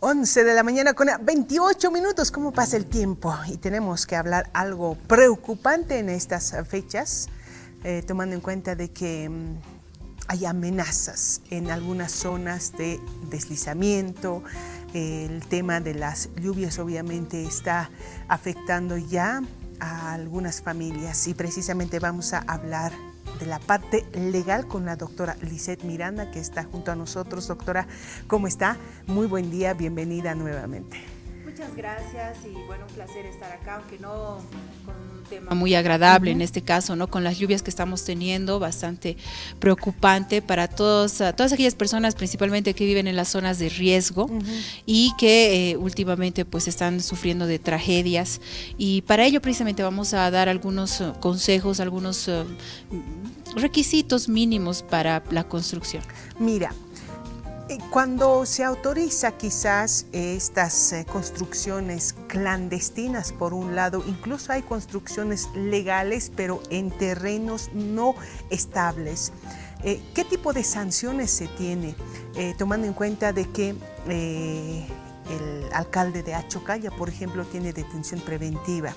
11 de la mañana con 28 minutos. ¿Cómo pasa el tiempo? Y tenemos que hablar algo preocupante en estas fechas, tomando en cuenta de que hay amenazas en algunas zonas de deslizamiento. El tema de las lluvias obviamente está afectando ya a algunas familias y precisamente vamos a hablar de la parte legal con la doctora Lisette Miranda, que está junto a nosotros. Doctora, ¿cómo está? Muy buen día, bienvenida nuevamente. Muchas gracias y bueno, un placer estar acá, aunque no con un tema muy agradable en este caso, ¿no? Con las lluvias que estamos teniendo, bastante preocupante para todas aquellas personas, principalmente que viven en las zonas de riesgo y que últimamente pues están sufriendo de tragedias, y para ello precisamente vamos a dar algunos consejos, algunos requisitos mínimos para la construcción. Mira, cuando se autoriza quizás estas construcciones clandestinas, por un lado, incluso hay construcciones legales, pero en terrenos no estables. ¿Qué tipo de sanciones se tiene? Tomando en cuenta de que el alcalde de Achocalla, por ejemplo, tiene detención preventiva,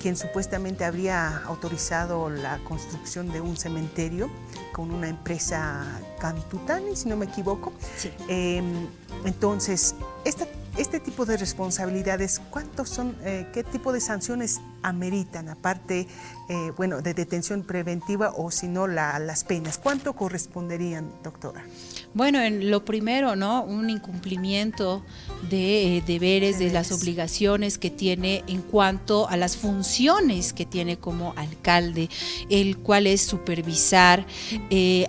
quien supuestamente habría autorizado la construcción de un cementerio con una empresa Cantutani, si no me equivoco. Sí. Entonces, este tipo de responsabilidades, ¿cuántos son? ¿Qué tipo de sanciones ameritan? Aparte, de detención preventiva o si no, las penas. ¿Cuánto corresponderían, doctora? Bueno, en lo primero, ¿no? Un incumplimiento de deberes, de las obligaciones que tiene en cuanto a las funciones que tiene como alcalde, el cual es supervisar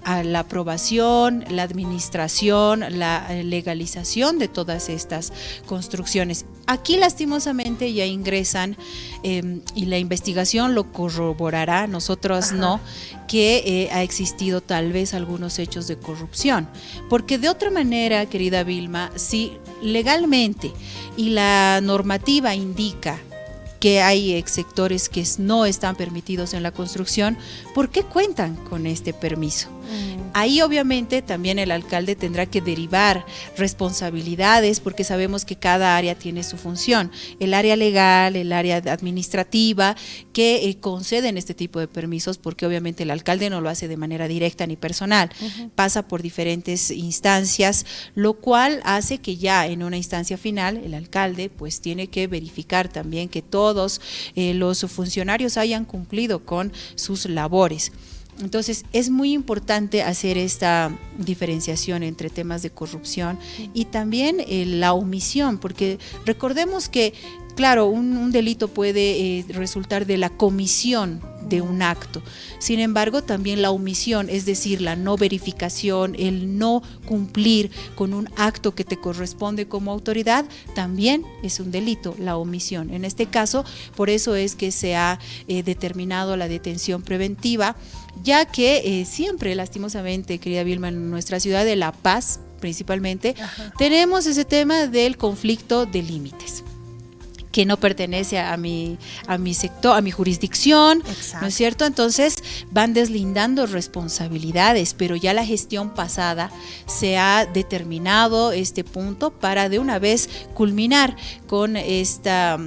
a la aprobación, la administración, la legalización de todas estas construcciones. Aquí lastimosamente ya ingresan, y la investigación lo corroborará, nosotros no, que ha existido tal vez algunos hechos de corrupción. Porque de otra manera, querida Vilma, si legalmente y la normativa indica que hay sectores que no están permitidos en la construcción, ¿por qué cuentan con este permiso? Ahí obviamente también el alcalde tendrá que derivar responsabilidades, porque sabemos que cada área tiene su función, el área legal, el área administrativa, que conceden este tipo de permisos, porque obviamente el alcalde no lo hace de manera directa ni personal, pasa por diferentes instancias, lo cual hace que ya en una instancia final el alcalde pues tiene que verificar también que todos los funcionarios hayan cumplido con sus labores. Entonces es muy importante hacer esta diferenciación entre temas de corrupción y también la omisión, porque recordemos que, claro, un delito puede resultar de la comisión de un acto, sin embargo también la omisión, es decir, la no verificación, el no cumplir con un acto que te corresponde como autoridad, también es un delito, la omisión. En este caso, por eso es que se ha determinado la detención preventiva, ya que siempre, lastimosamente, querida Vilma, en nuestra ciudad de La Paz, principalmente, tenemos ese tema del conflicto de límites, que no pertenece a mi sector, a mi jurisdicción. Exacto. ¿No es cierto? Entonces van deslindando responsabilidades, pero ya la gestión pasada se ha determinado este punto para de una vez culminar con estas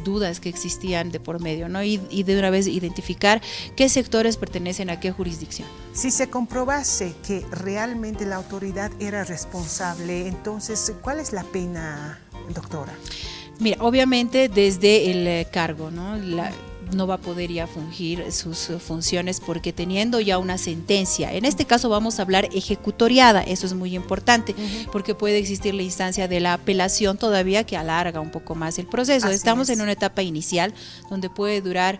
dudas que existían de por medio, ¿no? Y de una vez identificar qué sectores pertenecen a qué jurisdicción. Si se comprobase que realmente la autoridad era responsable, entonces, ¿cuál es la pena, doctora? Mira, obviamente desde el cargo, ¿no? No va a poder ya fungir sus funciones, porque teniendo ya una sentencia, en este caso vamos a hablar ejecutoriada, eso es muy importante, porque puede existir la instancia de la apelación todavía, que alarga un poco más el proceso. Estamos en una etapa inicial donde puede durar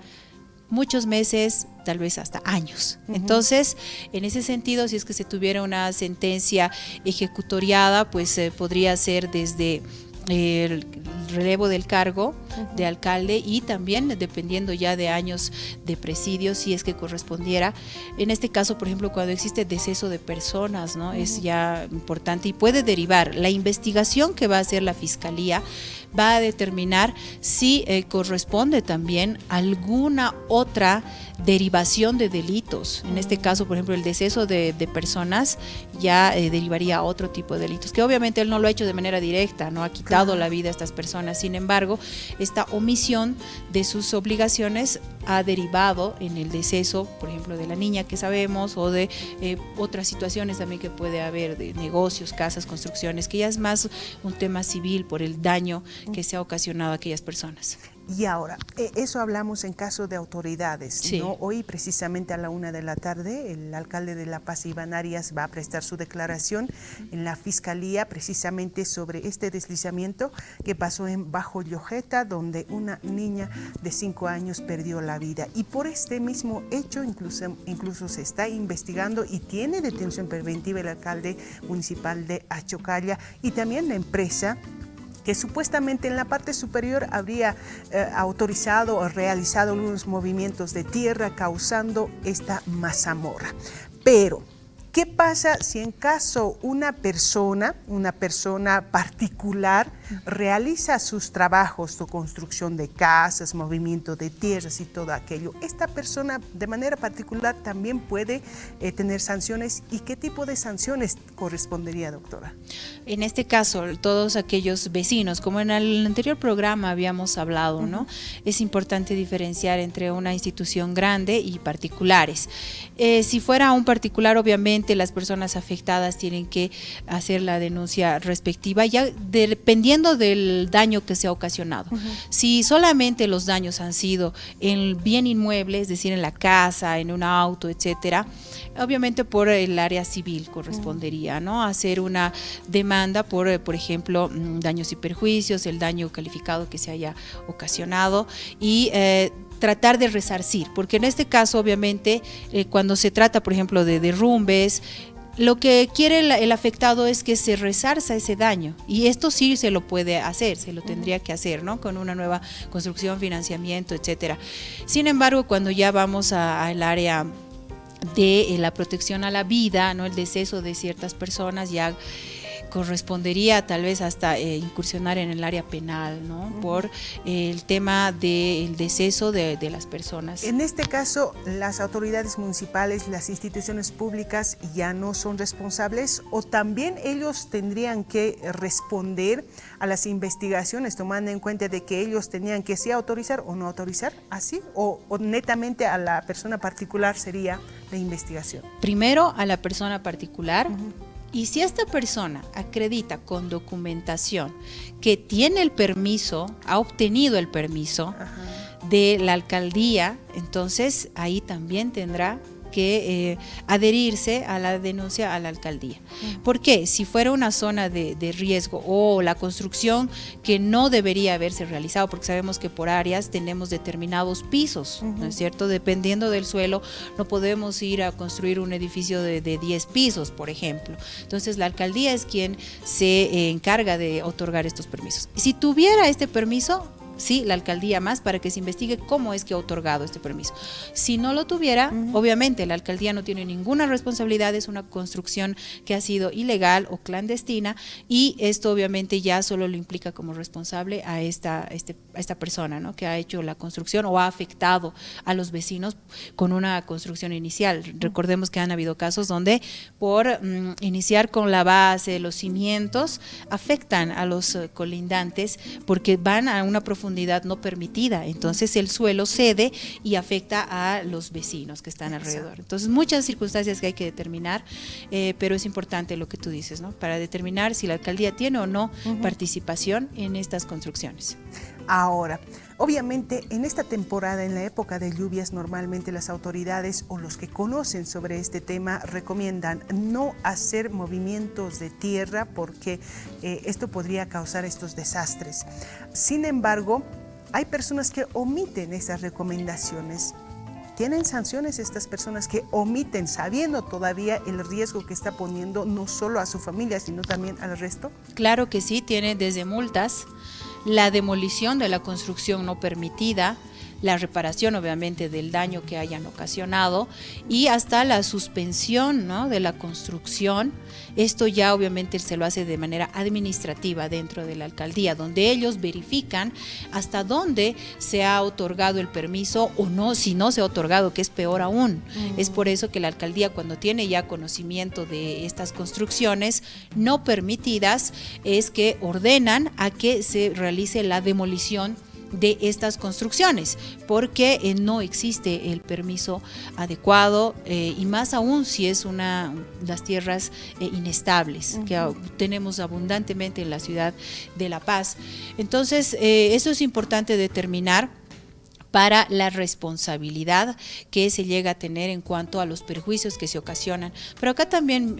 muchos meses, tal vez hasta años. Entonces, en ese sentido, si es que se tuviera una sentencia ejecutoriada, pues podría ser desde el relevo del cargo de alcalde, y también dependiendo ya de años de presidio, si es que correspondiera. En este caso, por ejemplo, cuando existe deceso de personas, ¿no? Es ya importante y puede derivar. La investigación que va a hacer la Fiscalía va a determinar si corresponde también alguna otra derivación de delitos. En este caso, por ejemplo, el deceso de personas ya derivaría a otro tipo de delitos, que obviamente él no lo ha hecho de manera directa, no ha quitado la vida a estas personas. Sin embargo, esta omisión de sus obligaciones ha derivado en el deceso, por ejemplo, de la niña que sabemos, o de otras situaciones también que puede haber, de negocios, casas, construcciones, que ya es más un tema civil por el daño que se ha ocasionado a aquellas personas. Y ahora, eso hablamos en caso de autoridades, sí. ¿no? Hoy precisamente a la 1:00 p.m, el alcalde de La Paz, Iván Arias, va a prestar su declaración en la Fiscalía precisamente sobre este deslizamiento que pasó en Bajo Llojeta, donde una niña de 5 años perdió la vida. Y por este mismo hecho incluso se está investigando y tiene detención preventiva el alcalde municipal de Achocalla y también la empresa que supuestamente en la parte superior habría autorizado o realizado algunos movimientos de tierra causando esta mazamorra. Pero, ¿qué pasa si en caso una persona particular realiza sus trabajos de construcción de casas, movimiento de tierras y todo aquello? Esta persona de manera particular también puede tener sanciones. ¿Y qué tipo de sanciones correspondería, doctora? En este caso, todos aquellos vecinos, como en el anterior programa habíamos hablado, ¿no? Es importante diferenciar entre una institución grande y particulares. Si fuera un particular, obviamente las personas afectadas tienen que hacer la denuncia respectiva, ya dependiendo del daño que se ha ocasionado. Si solamente los daños han sido en bien inmueble, es decir, en la casa, en un auto, etcétera, obviamente por el área civil correspondería, ¿no? Hacer una demanda por ejemplo, daños y perjuicios, el daño calificado que se haya ocasionado y tratar de resarcir, porque en este caso obviamente cuando se trata, por ejemplo, de derrumbes, lo que quiere el afectado es que se resarza ese daño, y esto sí se lo puede hacer, se lo tendría que hacer, ¿no? Con una nueva construcción, financiamiento, etcétera. Sin embargo, cuando ya vamos al área de la protección a la vida, ¿no? El deceso de ciertas personas, ya correspondería tal vez hasta incursionar en el área penal, ¿no? Por el tema del deceso de las personas. En este caso, las autoridades municipales, las instituciones públicas ya no son responsables, o también ellos tendrían que responder a las investigaciones, tomando en cuenta de que ellos tenían que sí autorizar o no autorizar, así, o netamente a la persona particular sería la investigación. Primero a la persona particular. Y si esta persona acredita con documentación que tiene el permiso, ha obtenido el permiso de la alcaldía, entonces ahí también tendrá que adherirse a la denuncia a la alcaldía. ¿Por qué? Si fuera una zona de riesgo o la construcción que no debería haberse realizado, porque sabemos que por áreas tenemos determinados pisos, ¿no es cierto? Dependiendo del suelo, no podemos ir a construir un edificio de 10 pisos, por ejemplo. Entonces la alcaldía es quien se encarga de otorgar estos permisos. Si tuviera este permiso, sí, la alcaldía más, para que se investigue cómo es que ha otorgado este permiso. Si no lo tuviera, obviamente la alcaldía no tiene ninguna responsabilidad, es una construcción que ha sido ilegal o clandestina, y esto obviamente ya solo lo implica como responsable a esta persona, ¿no? Que ha hecho la construcción o ha afectado a los vecinos con una construcción inicial. Recordemos que han habido casos donde por iniciar con la base, los cimientos, afectan a los colindantes porque van a una profundidad no permitida, entonces el suelo cede y afecta a los vecinos que están alrededor. Entonces muchas circunstancias que hay que determinar, pero es importante lo que tú dices, ¿no? Para determinar si la alcaldía tiene o no participación en estas construcciones. Ahora, obviamente en esta temporada, en la época de lluvias, normalmente las autoridades o los que conocen sobre este tema recomiendan no hacer movimientos de tierra porque esto podría causar estos desastres. Sin embargo, hay personas que omiten esas recomendaciones. ¿Tienen sanciones estas personas que omiten, sabiendo todavía el riesgo que está poniendo no solo a su familia, sino también al resto? Claro que sí, tiene desde multas la demolición de la construcción no permitida, la reparación obviamente del daño que hayan ocasionado y hasta la suspensión, ¿no?, de la construcción. Esto ya obviamente se lo hace de manera administrativa dentro de la alcaldía, donde ellos verifican hasta dónde se ha otorgado el permiso o no, si no se ha otorgado, que es peor aún. Es por eso que la alcaldía, cuando tiene ya conocimiento de estas construcciones no permitidas, es que ordenan a que se realice la demolición de estas construcciones, porque no existe el permiso adecuado y más aún si es las tierras inestables que tenemos abundantemente en la ciudad de La Paz. Entonces, eso es importante determinar para la responsabilidad que se llega a tener en cuanto a los perjuicios que se ocasionan. Pero acá también,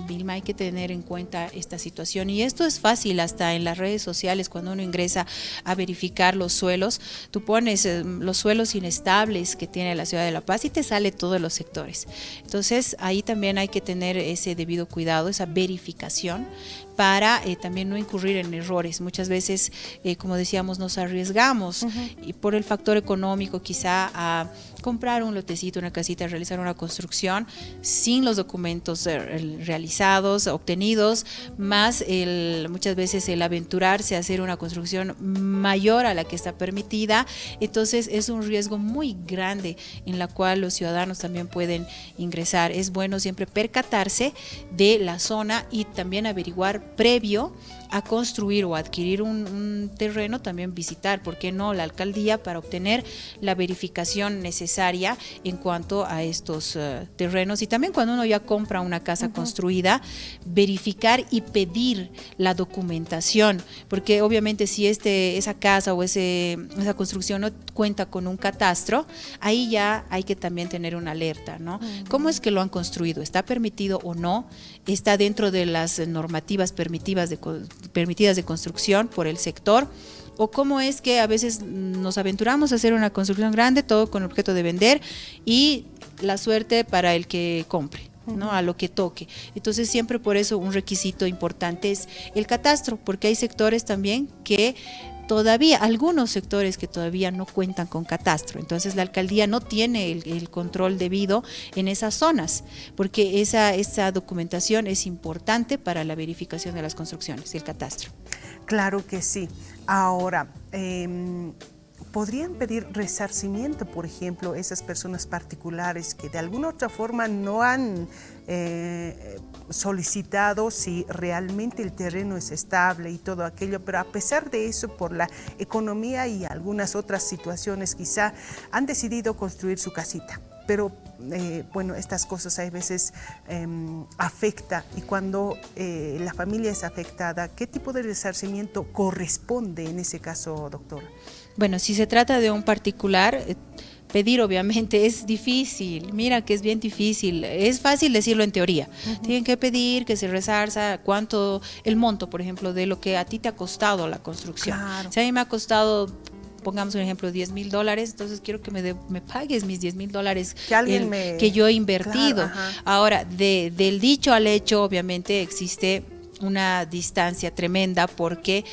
Vilma, hay que tener en cuenta esta situación, y esto es fácil hasta en las redes sociales. Cuando uno ingresa a verificar los suelos, tú pones los suelos inestables que tiene la ciudad de La Paz y te sale todos los sectores. Entonces ahí también hay que tener ese debido cuidado, esa verificación, para también no incurrir en errores. Muchas veces, como decíamos, nos arriesgamos y por el factor económico quizá a comprar un lotecito, una casita, realizar una construcción sin los documentos realizados, obtenidos, más muchas veces el aventurarse a hacer una construcción mayor a la que está permitida. Entonces es un riesgo muy grande en la cual los ciudadanos también pueden ingresar. Es bueno siempre percatarse de la zona y también averiguar previo a construir o adquirir un terreno, también visitar, ¿por qué no?, la alcaldía, para obtener la verificación necesaria en cuanto a estos terrenos. Y también cuando uno ya compra una casa construida, verificar y pedir la documentación, porque obviamente si esa casa o esa construcción no cuenta con un catastro, ahí ya hay que también tener una alerta, ¿no? ¿Cómo es que lo han construido? ¿Está permitido o no? ¿Está dentro de las normativas permitidas de construcción por el sector? ¿O cómo es que a veces nos aventuramos a hacer una construcción grande, todo con el objeto de vender, y la suerte para el que compre, ¿no?, a lo que toque? Entonces siempre por eso un requisito importante es el catastro, porque hay sectores también que todavía, algunos sectores que todavía no cuentan con catastro. Entonces la alcaldía no tiene el control debido en esas zonas, porque esa documentación es importante para la verificación de las construcciones, el catastro. Claro que sí. Ahora, ¿podrían pedir resarcimiento, por ejemplo, esas personas particulares que de alguna u otra forma no han solicitado si realmente el terreno es estable y todo aquello, pero a pesar de eso, por la economía y algunas otras situaciones, quizá han decidido construir su casita? Pero bueno, estas cosas a veces afecta, y cuando la familia es afectada, ¿qué tipo de resarcimiento corresponde en ese caso, doctora? Bueno, si se trata de un particular, pedir obviamente es difícil. Mira que es bien difícil. Es fácil decirlo en teoría. Tienen que pedir que se resarza cuánto, el monto, por ejemplo, de lo que a ti te ha costado la construcción. Claro. Si a mí me ha costado, pongamos un ejemplo, $10,000, entonces quiero que me pagues mis $10,000 que yo he invertido. Claro, ahora, del dicho al hecho, obviamente existe una distancia tremenda, porque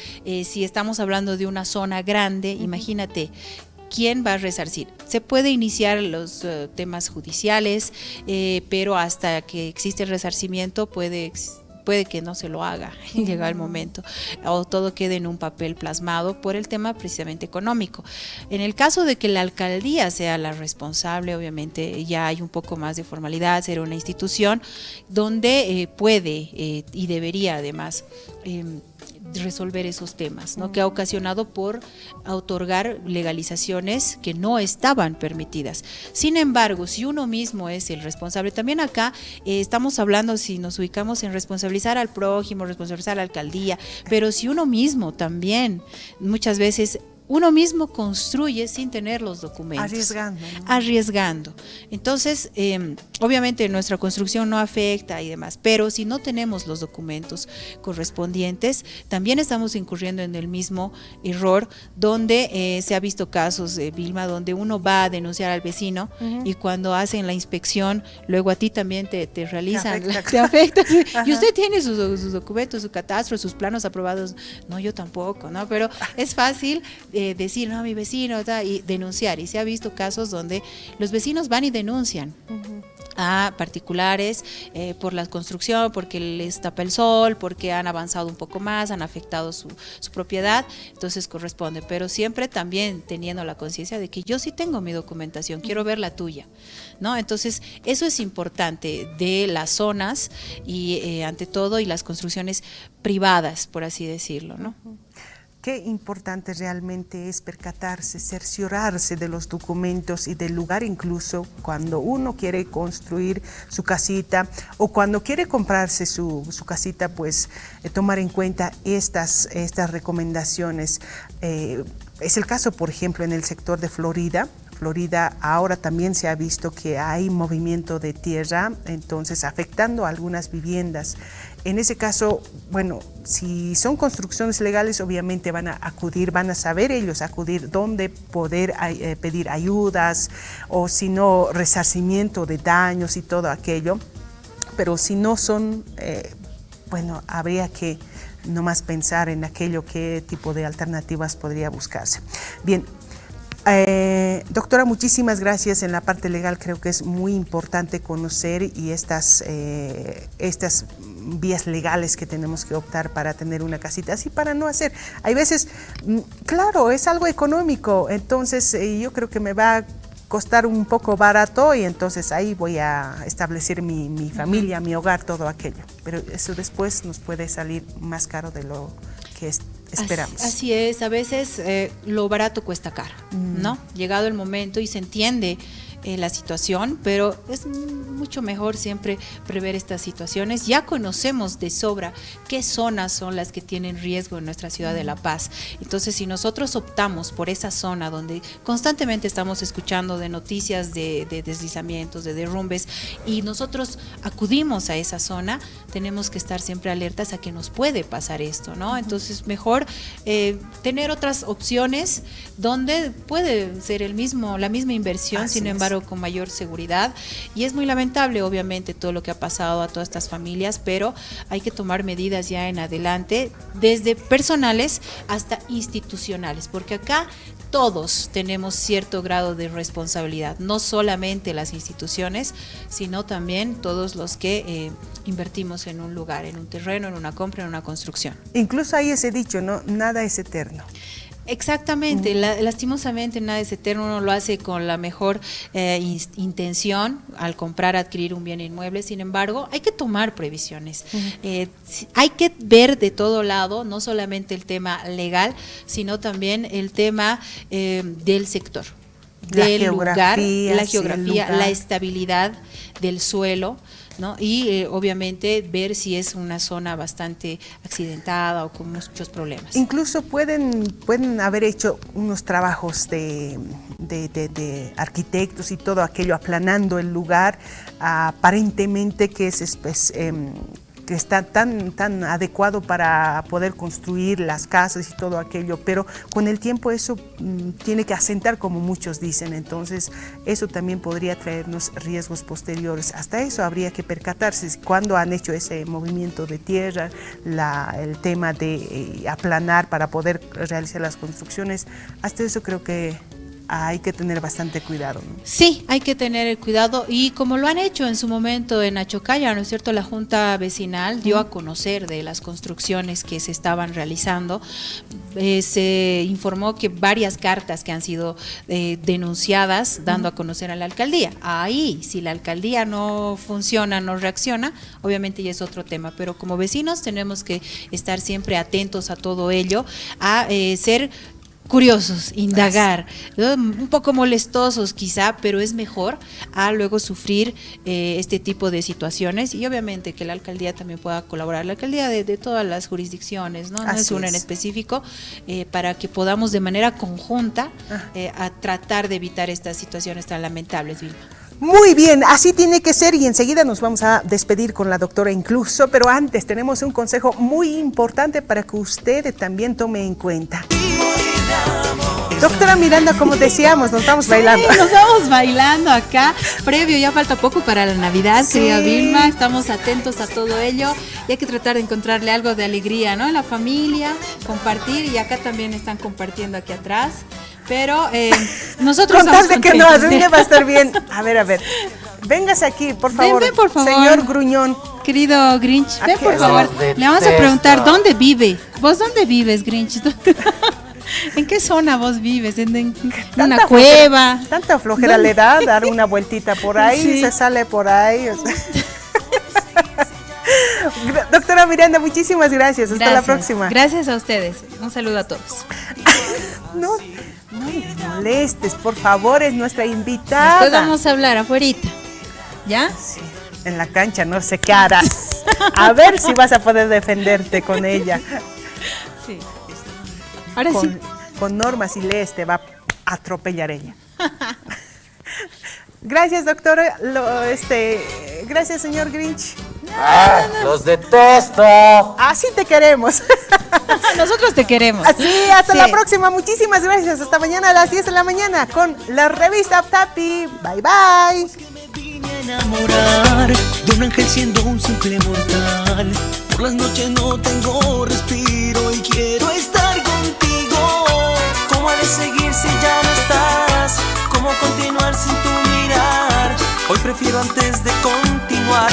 si estamos hablando de una zona grande, imagínate, ¿quién va a resarcir? Se puede iniciar los temas judiciales, pero hasta que existe el resarcimiento puede que no se lo haga, llega el momento, o todo quede en un papel plasmado por el tema precisamente económico. En el caso de que la alcaldía sea la responsable, obviamente ya hay un poco más de formalidad, será una institución donde puede y debería además resolver esos temas, ¿no?, que ha ocasionado por otorgar legalizaciones que no estaban permitidas. Sin embargo, si uno mismo es el responsable, también acá estamos hablando, si nos ubicamos en responsabilizar al prójimo, responsabilizar a la alcaldía, pero si uno mismo también muchas veces uno mismo construye sin tener los documentos. Arriesgando, ¿no? Arriesgando. Entonces, obviamente nuestra construcción no afecta y demás, pero si no tenemos los documentos correspondientes, también estamos incurriendo en el mismo error, donde se ha visto casos, Vilma, donde uno va a denunciar al vecino y cuando hacen la inspección, luego a ti también te realizan, te afecta. Y usted tiene sus documentos, su catastro, sus planos aprobados. No, yo tampoco, ¿no? Pero es fácil decir, no, mi vecino, y denunciar. Y se ha visto casos donde los vecinos van y denuncian a particulares por la construcción, porque les tapa el sol, porque han avanzado un poco más, han afectado su propiedad, entonces corresponde, pero siempre también teniendo la conciencia de que yo sí tengo mi documentación, quiero ver la tuya, ¿no? Entonces eso es importante de las zonas y ante todo y las construcciones privadas, por así decirlo, ¿no? Qué importante realmente es percatarse, cerciorarse de los documentos y del lugar, incluso cuando uno quiere construir su casita o cuando quiere comprarse su casita, pues tomar en cuenta estas recomendaciones. Es el caso, por ejemplo, en el sector de Florida. Ahora también se ha visto que hay movimiento de tierra, entonces afectando a algunas viviendas. En ese caso, bueno, si son construcciones legales, obviamente van a saber ellos acudir dónde poder pedir ayudas o si no, resarcimiento de daños y todo aquello. Pero si no son, bueno, habría que nomás pensar en aquello, qué tipo de alternativas podría buscarse. Bien. Doctora, muchísimas gracias. En la parte legal creo que es muy importante conocer y estas vías legales que tenemos que optar para tener una casita, así para no hacer. Hay veces, claro, es algo económico, entonces yo creo que me va a costar un poco barato y entonces ahí voy a establecer mi familia, mi hogar, todo aquello. Pero eso después nos puede salir más caro de lo que esperamos. Así es, a veces lo barato cuesta caro, ¿no? Llegado el momento y se entiende la situación, pero es mucho mejor siempre prever estas situaciones. Ya conocemos de sobra qué zonas son las que tienen riesgo en nuestra ciudad de La Paz. Entonces, si nosotros optamos por esa zona donde constantemente estamos escuchando de noticias de deslizamientos, de derrumbes, y nosotros acudimos a esa zona, tenemos que estar siempre alertas a que nos puede pasar esto, ¿no? Entonces, mejor tener otras opciones donde puede ser la misma inversión, sin embargo, con mayor seguridad. Y es muy lamentable, obviamente, todo lo que ha pasado a todas estas familias, pero hay que tomar medidas ya en adelante, desde personales hasta institucionales, porque acá todos tenemos cierto grado de responsabilidad, no solamente las instituciones, sino también todos los que invertimos en un lugar, en un terreno, en una compra, en una construcción. Incluso hay ese dicho, ¿no? Nada es eterno. Exactamente, lastimosamente nada es eterno, uno lo hace con la mejor intención al comprar, adquirir un bien inmueble. Sin embargo, hay que tomar previsiones, hay que ver de todo lado, no solamente el tema legal, sino también el tema del sector, del lugar, la geografía, la estabilidad del suelo, ¿no? Y obviamente ver si es una zona bastante accidentada o con muchos problemas. Incluso pueden haber hecho unos trabajos de arquitectos y todo aquello, aplanando el lugar, aparentemente que que está tan adecuado para poder construir las casas y todo aquello, pero con el tiempo eso tiene que asentar, como muchos dicen, entonces eso también podría traernos riesgos posteriores. Hasta eso habría que percatarse cuando han hecho ese movimiento de tierra, el tema de aplanar para poder realizar las construcciones. Hasta eso creo que hay que tener bastante cuidado, ¿no? Sí, hay que tener cuidado, y como lo han hecho en su momento en Achocaya, ¿no es cierto? La Junta Vecinal dio a conocer de las construcciones que se estaban realizando. Se informó que varias cartas que han sido denunciadas, dando a conocer a la alcaldía. Ahí, si la alcaldía no funciona, no reacciona, obviamente ya es otro tema, pero como vecinos tenemos que estar siempre atentos a todo ello, a ser curiosos, indagar, ¿no? Un poco molestosos quizá, pero es mejor a luego sufrir este tipo de situaciones, y obviamente que la alcaldía también pueda colaborar, la alcaldía de todas las jurisdicciones, no es una en específico, para que podamos de manera conjunta a tratar de evitar estas situaciones tan lamentables, Vilma. Muy bien, así tiene que ser, y enseguida nos vamos a despedir con la doctora incluso, pero antes tenemos un consejo muy importante para que usted también tome en cuenta. Doctora Miranda, como decíamos, nos estamos bailando. Sí, nos vamos bailando acá, previo, ya falta poco para la Navidad, sí. Querida Vilma, estamos atentos a todo ello y hay que tratar de encontrarle algo de alegría, ¿no? En la familia, compartir, y acá también están compartiendo aquí atrás. Pero nosotros con tal de que no arruine, va a estar bien. A ver. Véngase aquí, por favor. Ven, por favor. Señor Gruñón. Querido Grinch, ven, por favor. Le vamos a preguntar dónde vive. ¿Vos dónde vives, Grinch? ¿En qué zona vos vives? ¿En una cueva? Tanta flojera le da dar una vueltita por ahí, sí. Se sale por ahí. O sea. Doctora Miranda, muchísimas gracias. Hasta la próxima. Gracias a ustedes. Un saludo a todos. No me molestes, por favor, es nuestra invitada. Después vamos a hablar afuerita. ¿Ya? Sí, en la cancha, no sé qué harás. A ver si vas a poder defenderte con ella. Sí. Ahora sí. Con normas y leyes te va a atropellar ella. Gracias, doctora. Gracias, señor Grinch. No. Los detesto. Así te queremos. Nosotros te queremos. Así, hasta la próxima. Muchísimas gracias. Hasta mañana a las 10 de la mañana con la revista Aptapi. Bye, bye. Me vine a enamorar de un ángel siendo un simple mortal. Por las noches no tengo respiro y quiero estar contigo. ¿Cómo ha de seguir si ya no estás? ¿Cómo continuar sin tu mirar? Hoy prefiero antes de continuar